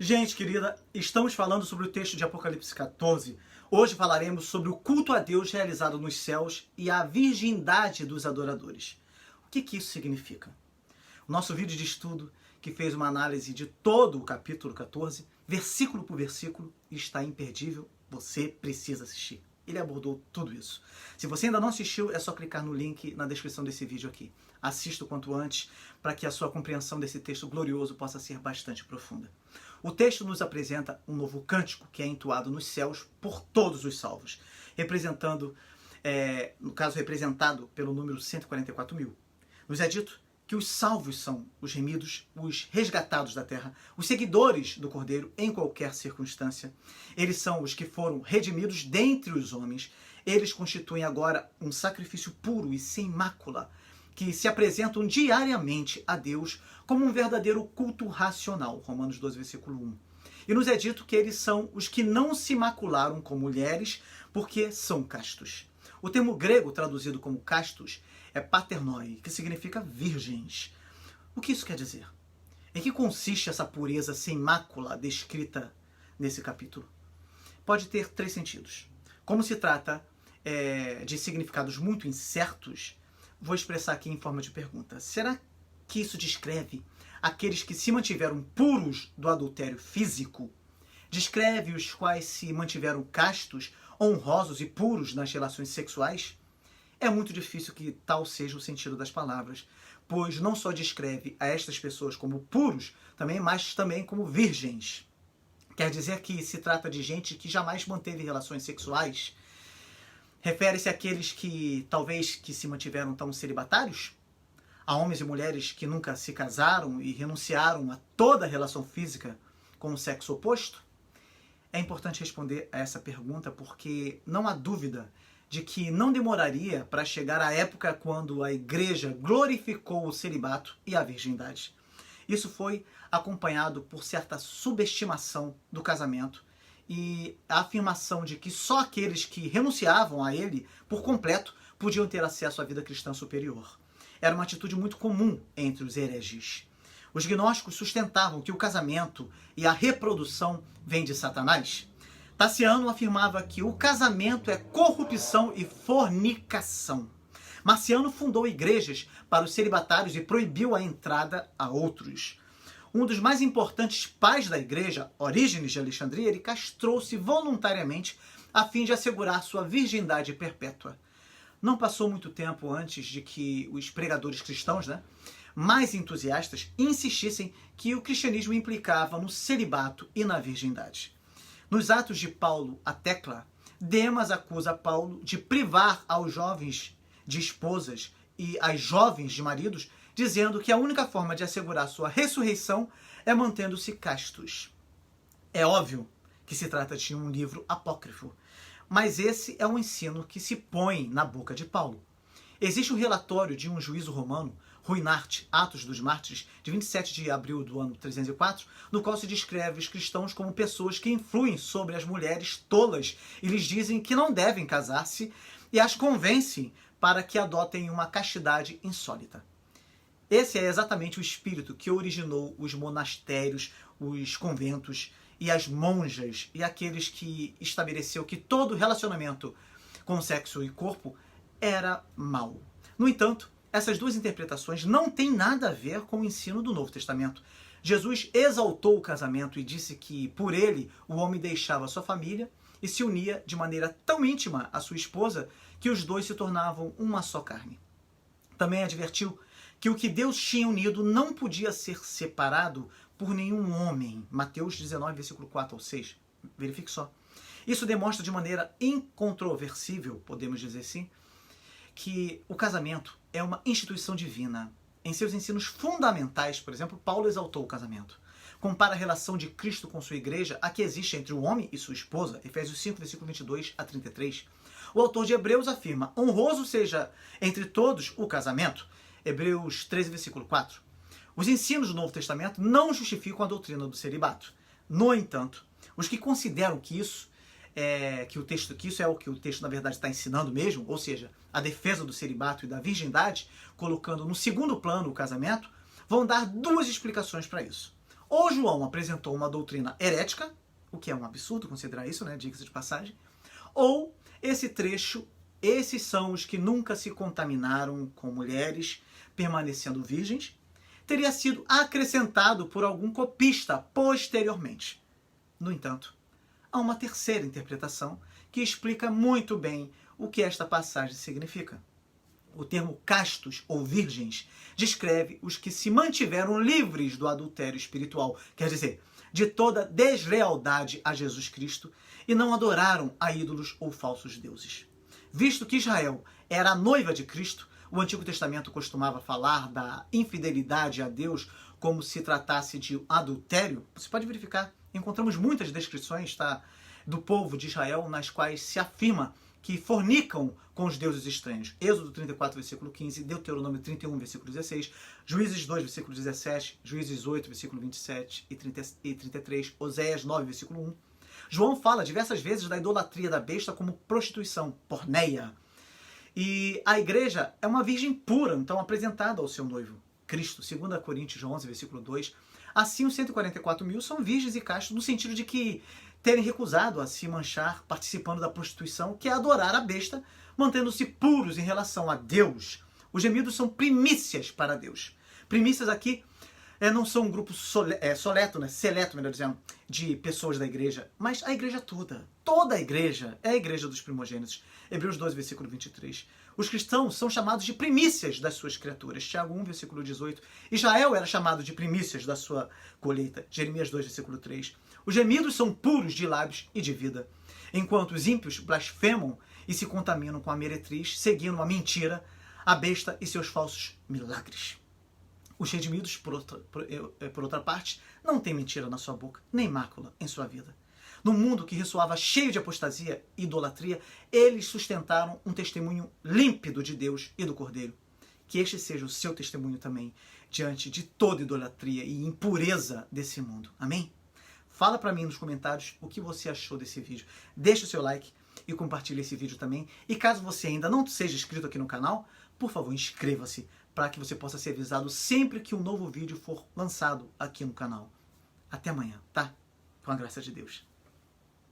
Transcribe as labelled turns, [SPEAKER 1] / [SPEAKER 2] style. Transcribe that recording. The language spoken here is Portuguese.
[SPEAKER 1] Gente querida, estamos falando sobre o texto de Apocalipse 14. Hoje falaremos sobre o culto a Deus realizado nos céus e a virgindade dos adoradores. O que isso significa? O nosso vídeo de estudo, que fez uma análise de todo o capítulo 14, versículo por versículo, está imperdível. Você precisa assistir. Ele abordou tudo isso. Se você ainda não assistiu, é só clicar no link na descrição desse vídeo aqui. Assista o quanto antes, para que a sua compreensão desse texto glorioso possa ser bastante profunda. O texto nos apresenta um novo cântico que é entoado nos céus por todos os salvos, representado pelo número 144 mil. Nos é dito que os salvos são os remidos, os resgatados da terra, os seguidores do Cordeiro em qualquer circunstância. Eles são os que foram redimidos dentre os homens. Eles constituem agora um sacrifício puro e sem mácula, que se apresentam diariamente a Deus como um verdadeiro culto racional. Romanos 12, versículo 1. E nos é dito que eles são os que não se macularam com mulheres, porque são castos. O termo grego traduzido como castos é paternoi, que significa virgens. O que isso quer dizer? Em que consiste essa pureza sem mácula descrita nesse capítulo? Pode ter três sentidos. Como se trata de significados muito incertos, vou expressar aqui em forma de pergunta. Será que isso descreve aqueles que se mantiveram puros do adultério físico? Descreve os quais se mantiveram castos, honrosos e puros nas relações sexuais? É muito difícil que tal seja o sentido das palavras, pois não só descreve a estas pessoas como puros, mas também como virgens. Quer dizer que se trata de gente que jamais manteve relações sexuais? Refere-se àqueles que talvez que se mantiveram tão celibatários? A homens e mulheres que nunca se casaram e renunciaram a toda relação física com o sexo oposto? É importante responder a essa pergunta porque não há dúvida de que não demoraria para chegar a época quando a igreja glorificou o celibato e a virgindade. Isso foi acompanhado por certa subestimação do casamento e a afirmação de que só aqueles que renunciavam a ele por completo podiam ter acesso à vida cristã superior. Era uma atitude muito comum entre os hereges. Os gnósticos sustentavam que o casamento e a reprodução vêm de Satanás. Taciano afirmava que o casamento é corrupção e fornicação. Marciano fundou igrejas para os celibatários e proibiu a entrada a outros. Um dos mais importantes pais da igreja, Orígenes de Alexandria, ele castrou-se voluntariamente a fim de assegurar sua virgindade perpétua. Não passou muito tempo antes de que os pregadores cristãos, mais entusiastas, insistissem que o cristianismo implicava no celibato e na virgindade. Nos Atos de Paulo a Tecla, Demas acusa Paulo de privar aos jovens de esposas e às jovens de maridos, dizendo que a única forma de assegurar sua ressurreição é mantendo-se castos. É óbvio que se trata de um livro apócrifo, mas esse é um ensino que se põe na boca de Paulo. Existe um relatório de um juízo romano, Ruinart, Atos dos Mártires, de 27 de abril do ano 304, no qual se descreve os cristãos como pessoas que influem sobre as mulheres tolas e lhes dizem que não devem casar-se e as convencem para que adotem uma castidade insólita. Esse é exatamente o espírito que originou os monastérios, os conventos e as monjas e aqueles que estabeleceu que todo relacionamento com sexo e corpo era mau. No entanto, essas duas interpretações não têm nada a ver com o ensino do Novo Testamento. Jesus exaltou o casamento e disse que, por ele, o homem deixava sua família e se unia de maneira tão íntima à sua esposa que os dois se tornavam uma só carne. Também advertiu que o que Deus tinha unido não podia ser separado por nenhum homem. Mateus 19, versículo 4 ao 6. Verifique só. Isso demonstra de maneira incontroversível, podemos dizer assim, que o casamento é uma instituição divina. Em seus ensinos fundamentais, por exemplo, Paulo exaltou o casamento. Compara a relação de Cristo com sua igreja a que existe entre o homem e sua esposa, Efésios 5, versículo 22 a 33. O autor de Hebreus afirma, honroso seja entre todos o casamento, Hebreus 13, versículo 4. Os ensinos do Novo Testamento não justificam a doutrina do celibato. No entanto, os que consideram que isso é o que o texto na verdade está ensinando mesmo, ou seja, a defesa do celibato e da virgindade, colocando no segundo plano o casamento, vão dar duas explicações para isso. Ou João apresentou uma doutrina herética, o que é um absurdo considerar isso, né? Diga-se de passagem. Ou esse trecho, esses são os que nunca se contaminaram com mulheres, permanecendo virgens, teria sido acrescentado por algum copista posteriormente. No entanto, há uma terceira interpretação que explica muito bem o que esta passagem significa. O termo castos ou virgens descreve os que se mantiveram livres do adultério espiritual, quer dizer, de toda deslealdade a Jesus Cristo e não adoraram a ídolos ou falsos deuses. Visto que Israel era a noiva de Cristo, o Antigo Testamento costumava falar da infidelidade a Deus como se tratasse de adultério. Você pode verificar, encontramos muitas descrições, tá, do povo de Israel nas quais se afirma que fornicam com os deuses estranhos. Êxodo 34, versículo 15, Deuteronômio 31, versículo 16, Juízes 2, versículo 17, Juízes 8, versículo 27 e 33, Oséias 9, versículo 1. João fala diversas vezes da idolatria da besta como prostituição, porneia. E a igreja é uma virgem pura, então apresentada ao seu noivo, Cristo. 2 Coríntios 11, versículo 2. Assim, os 144 mil são virgens e castos no sentido de que terem recusado a se manchar participando da prostituição, que é adorar a besta, mantendo-se puros em relação a Deus. Os gemidos são primícias para Deus. Primícias aqui não são um grupo seleto, melhor dizendo, de pessoas da igreja, mas a igreja toda. Toda a igreja é a igreja dos primogênitos. Hebreus 12, versículo 23. Os cristãos são chamados de primícias das suas criaturas. Tiago 1, versículo 18. Israel era chamado de primícias da sua colheita. Jeremias 2, versículo 3. Os gemidos são puros de lábios e de vida, enquanto os ímpios blasfemam e se contaminam com a meretriz, seguindo a mentira, a besta e seus falsos milagres. Os redimidos, por outra parte, não têm mentira na sua boca, nem mácula em sua vida. No mundo que ressoava cheio de apostasia e idolatria, eles sustentaram um testemunho límpido de Deus e do Cordeiro. Que este seja o seu testemunho também, diante de toda idolatria e impureza desse mundo. Amém? Fala para mim nos comentários o que você achou desse vídeo. Deixa o seu like e compartilhe esse vídeo também. E caso você ainda não seja inscrito aqui no canal, por favor, inscreva-se para que você possa ser avisado sempre que um novo vídeo for lançado aqui no canal. Até amanhã, tá? Com a graça de Deus.